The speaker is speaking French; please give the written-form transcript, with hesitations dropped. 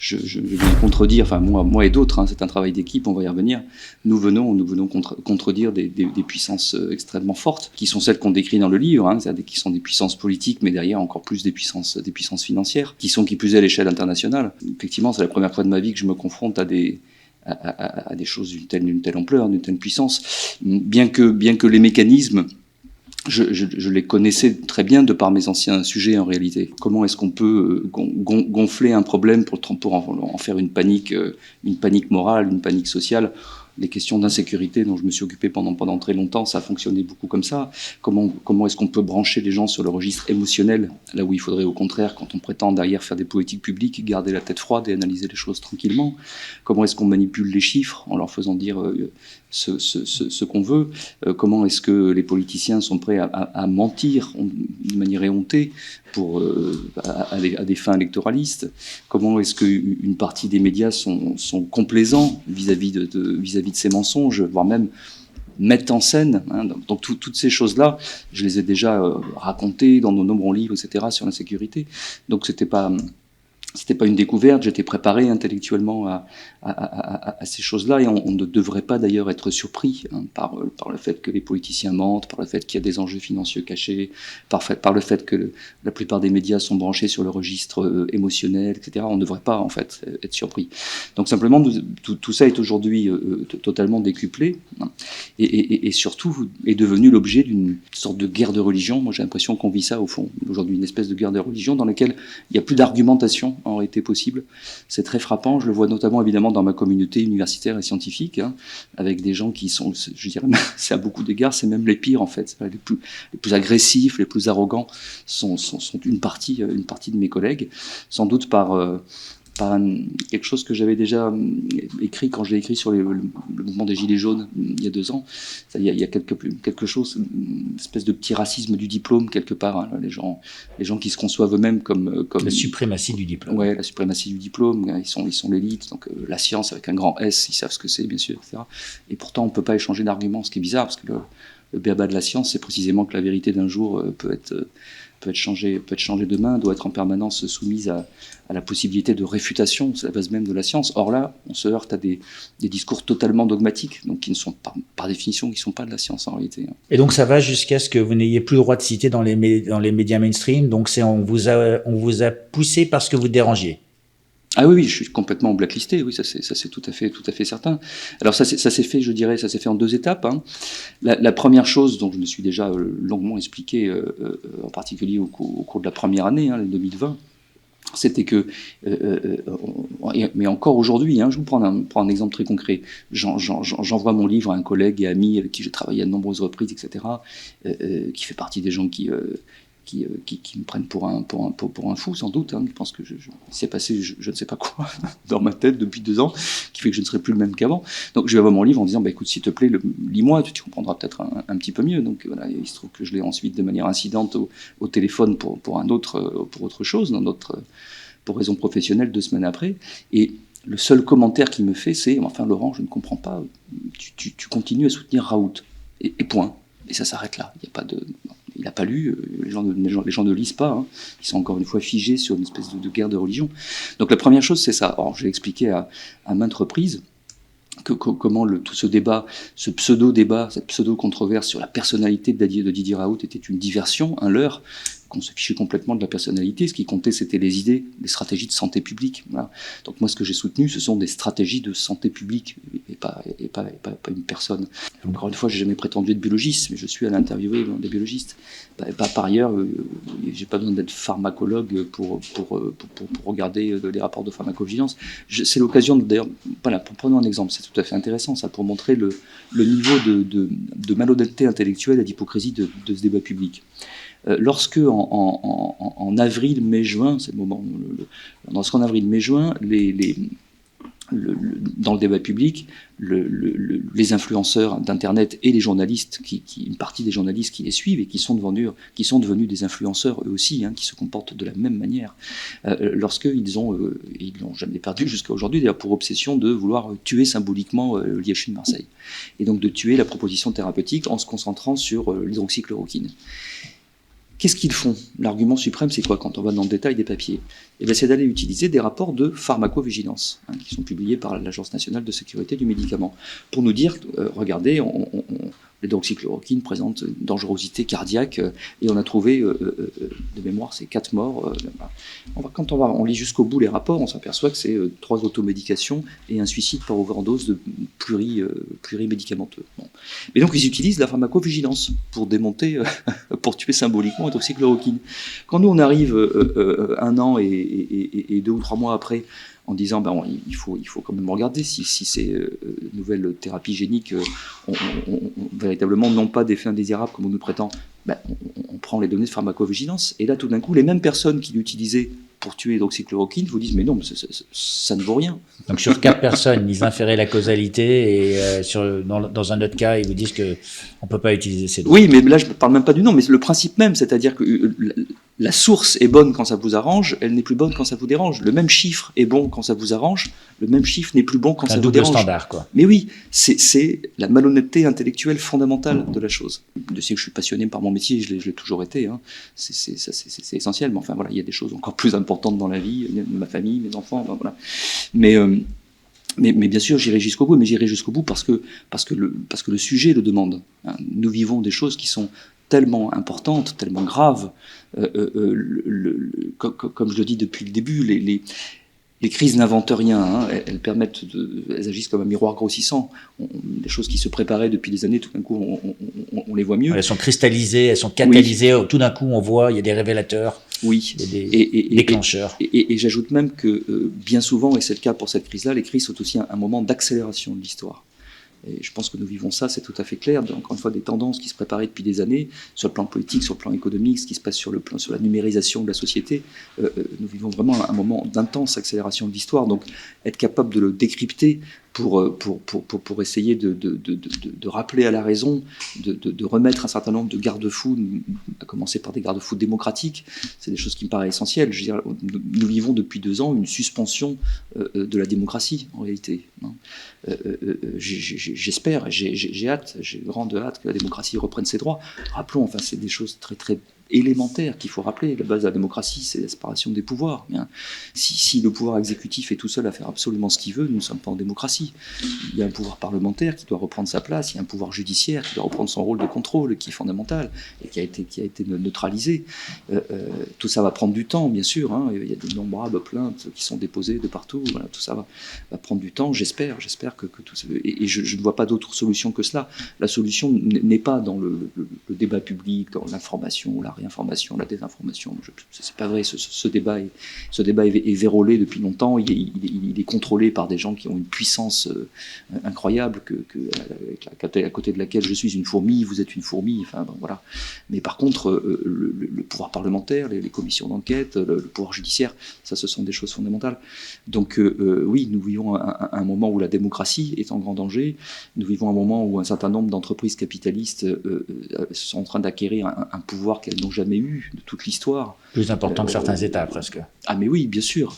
je vais contredire, enfin moi et d'autres, hein, c'est un travail d'équipe, on va y revenir. Nous venons contredire des puissances extrêmement fortes, qui sont celles qu'on décrit dans le livre, hein, c'est-à-dire qui sont des puissances politiques, mais derrière encore plus des puissances financières, qui sont qui plus est à l'échelle internationale. Effectivement, c'est la première fois de ma vie que je me confronte à des choses d'une telle ampleur, d'une telle puissance, bien que les mécanismes, je les connaissais très bien de par mes anciens sujets en réalité. Comment est-ce qu'on peut gonfler un problème pour en faire une panique morale, une panique sociale? Les questions d'insécurité dont je me suis occupé pendant très longtemps, ça a fonctionné beaucoup comme ça. Comment est-ce qu'on peut brancher les gens sur le registre émotionnel, là où il faudrait au contraire, quand on prétend derrière faire des politiques publiques, garder la tête froide et analyser les choses tranquillement? Comment est-ce qu'on manipule les chiffres en leur faisant dire ce qu'on veut? Comment est-ce que les politiciens sont prêts à mentir de manière éhontée à des fins électoralistes? Comment est-ce qu'une partie des médias sont complaisants vis-à-vis de ces mensonges, voire même mettent en scène, hein? Donc toutes ces choses-là, je les ai déjà racontées dans nos nombreux livres, etc., sur l'insécurité. Donc c'était pas une découverte, j'étais préparé intellectuellement à ces choses-là, et on ne devrait pas d'ailleurs être surpris, hein, par le fait que les politiciens mentent, par le fait qu'il y a des enjeux financiers cachés, par le fait que la plupart des médias sont branchés sur le registre émotionnel, etc. On ne devrait pas en fait être surpris. Donc simplement, tout ça est aujourd'hui totalement décuplé, hein, et surtout est devenu l'objet d'une sorte de guerre de religion. Moi j'ai l'impression qu'on vit ça au fond, aujourd'hui, une espèce de guerre de religion dans laquelle il n'y a plus d'argumentation en réalité possible. C'est très frappant, je le vois notamment évidemment dans ma communauté universitaire et scientifique, hein, avec des gens qui sont, je dirais, c'est à beaucoup d'égards, c'est même les pires en fait. Les plus agressifs, les plus arrogants sont une partie de mes collègues, sans doute par quelque chose que j'avais déjà écrit quand j'ai écrit sur le mouvement des Gilets jaunes il y a 2 ans. Il y a quelque chose, une espèce de petit racisme du diplôme quelque part, hein, les gens qui se conçoivent eux-mêmes comme la suprématie du diplôme. Ouais, la suprématie du diplôme, ils sont l'élite, donc la science avec un grand S, ils savent ce que c'est bien sûr, etc. Et pourtant on ne peut pas échanger d'arguments, ce qui est bizarre, parce que le béaba de la science, c'est précisément que la vérité d'un jour peut être changée demain, doit être en permanence soumise à la possibilité de réfutation, c'est la base même de la science. Or là, on se heurte à des discours totalement dogmatiques, donc qui ne sont pas, par définition, qui ne sont pas de la science en réalité. Et donc ça va jusqu'à ce que vous n'ayez plus le droit de citer dans les médias mainstream, donc on vous a poussé parce que vous dérangiez. Ah oui, je suis complètement blacklisté, oui, ça c'est tout à fait certain. Alors ça s'est fait, je dirais, ça s'est fait en 2 étapes, hein. La première chose dont je me suis déjà longuement expliqué, en particulier au cours de la première année, hein, 2020, c'était que, mais encore aujourd'hui, hein, je vous prends un exemple très concret. J'envoie mon livre à un collègue et ami avec qui j'ai travaillé à de nombreuses reprises, etc., qui fait partie des gens qui me prennent pour un fou, sans doute, hein. Je pense que il s'est passé je ne sais pas quoi dans ma tête depuis 2 ans, qui fait que je ne serai plus le même qu'avant. Donc je vais avoir mon livre en disant, écoute, s'il te plaît, lis-moi, tu comprendras peut-être un petit peu mieux. Donc voilà, il se trouve que je l'ai ensuite de manière incidente au téléphone pour autre chose, pour raison professionnelle 2 semaines après. Et le seul commentaire qu'il me fait, c'est, enfin Laurent, je ne comprends pas, tu continues à soutenir Raoult. Et point. Et ça s'arrête là. Il n'y a pas de... Il n'a pas lu, les gens ne lisent pas, hein. Ils sont encore une fois figés sur une espèce de guerre de religion. Donc la première chose, c'est ça. Alors, j'ai expliqué à maintes reprises comment tout ce débat, ce pseudo-débat, cette pseudo-controverse sur la personnalité de Didier Raoult était une diversion, un leurre, qu'on se fichait complètement de la personnalité. Ce qui comptait, c'était les idées, les stratégies de santé publique. Voilà. Donc moi, ce que j'ai soutenu, ce sont des stratégies de santé publique, et pas une personne. Encore une fois, j'ai jamais prétendu être biologiste, mais je suis allé interviewer des biologistes. Par ailleurs, j'ai pas besoin d'être pharmacologue pour regarder les rapports de pharmacovigilance. C'est l'occasion, d'ailleurs, voilà, pour prendre un exemple, c'est tout à fait intéressant, ça, pour montrer le niveau de malhonnêteté intellectuelle et d'hypocrisie de ce débat public. Lorsque en avril, mai, juin, c'est le moment, lorsqu'en avril, mai, juin, dans le débat public, les influenceurs d'Internet et les journalistes, une partie des journalistes qui les suivent et qui sont devenus des influenceurs eux aussi, hein, qui se comportent de la même manière, lorsqu'ils ils l'ont jamais perdu jusqu'à aujourd'hui, d'ailleurs, pour obsession de vouloir tuer symboliquement l'IHU de Marseille, et donc de tuer la proposition thérapeutique en se concentrant sur l'hydroxychloroquine. Qu'est-ce qu'ils font? L'argument suprême, c'est quoi quand on va dans le détail des papiers? Eh bien, c'est d'aller utiliser des rapports de pharmacovigilance, qui sont publiés par l'Agence nationale de sécurité du médicament, pour nous dire, regardez, l'hydroxychloroquine présente une dangerosité cardiaque, et on a trouvé, de mémoire, c'est 4 morts. Quand on lit jusqu'au bout les rapports, on s'aperçoit que c'est 3 automédications et un suicide par overdose de plurimédicamenteux. Bon. Mais donc, ils utilisent la pharmacovigilance pour démonter, pour tuer symboliquement l'hydroxychloroquine. Quand nous, on arrive 1 an et 2 ou 3 mois après, en disant il faut quand même regarder si ces nouvelles thérapies géniques véritablement n'ont pas d'effets indésirables comme on nous prétend, on prend les données de pharmacovigilance, et là tout d'un coup les mêmes personnes qui l'utilisaient pour tuer l'hydroxychloroquine vous disent mais non, ça ne vaut rien. Donc sur 4 personnes, ils inféraient la causalité, et dans un autre cas, ils vous disent qu'on ne peut pas utiliser ces données. Oui, mais là je ne parle même pas du nom, mais le principe même, c'est-à-dire que la source est bonne quand ça vous arrange, elle n'est plus bonne quand ça vous dérange. Le même chiffre est bon quand ça vous arrange, le même chiffre n'est plus bon quand ça vous dérange. Un double standard, quoi. Mais oui, c'est la malhonnêteté intellectuelle fondamentale de la chose. Je sais que je suis passionné par mon métier, je l'ai toujours été, hein. C'est essentiel, mais enfin voilà, il y a des choses encore plus importantes dans la vie, ma famille, mes enfants, enfin, voilà. Mais bien sûr, j'irai jusqu'au bout, mais j'irai jusqu'au bout parce que le sujet le demande. Hein. Nous vivons des choses qui sont tellement importantes, tellement graves. Comme je le dis depuis le début, les crises n'inventent rien. Hein. Elles agissent comme un miroir grossissant. Des choses qui se préparaient depuis des années, tout d'un coup, on les voit mieux. Elles sont cristallisées, elles sont catalysées. Oui. Tout d'un coup, on voit, il y a des révélateurs. Oui, des déclencheurs. Et j'ajoute même que bien souvent, et c'est le cas pour cette crise-là, les crises sont aussi un moment d'accélération de l'histoire. Et je pense que nous vivons ça, c'est tout à fait clair. Encore une fois, des tendances qui se préparaient depuis des années, sur le plan politique, sur le plan économique, ce qui se passe sur la numérisation de la société. Nous vivons vraiment un moment d'intense accélération de l'histoire. Donc, être capable de le décrypter pour essayer de rappeler à la raison, de remettre un certain nombre de garde-fous, à commencer par des garde-fous démocratiques, c'est des choses qui me paraissent essentielles. Je veux dire, nous vivons depuis 2 ans une suspension de la démocratie, en réalité. J'espère, j'ai hâte, j'ai grande hâte que la démocratie reprenne ses droits. Rappelons, enfin, c'est des choses très très élémentaire qu'il faut rappeler. La base de la démocratie, c'est la séparation des pouvoirs. Bien, si le pouvoir exécutif est tout seul à faire absolument ce qu'il veut, nous ne sommes pas en démocratie. Il y a un pouvoir parlementaire qui doit reprendre sa place, il y a un pouvoir judiciaire qui doit reprendre son rôle de contrôle, qui est fondamental et qui a été neutralisé. Tout ça va prendre du temps, bien sûr. Hein. Il y a d'innombrables plaintes qui sont déposées de partout. Voilà, tout ça va prendre du temps. J'espère que tout ça... Et je ne vois pas d'autre solution que cela. La solution n'est pas dans le débat public, dans l'information ou la réinformation, la désinformation. C'est pas vrai. Ce débat est vérolé depuis longtemps. Il est contrôlé par des gens qui ont une puissance incroyable, à côté de laquelle je suis une fourmi, vous êtes une fourmi. Enfin, bon, voilà. Mais par contre, le pouvoir parlementaire, les commissions d'enquête, le pouvoir judiciaire, ça, ce sont des choses fondamentales. Donc, oui, nous vivons un moment où la démocratie est en grand danger. Nous vivons un moment où un certain nombre d'entreprises capitalistes sont en train d'acquérir un pouvoir qu'elles n'ont jamais eu de toute l'histoire. Plus important que certains États, presque. Ah mais oui, bien sûr.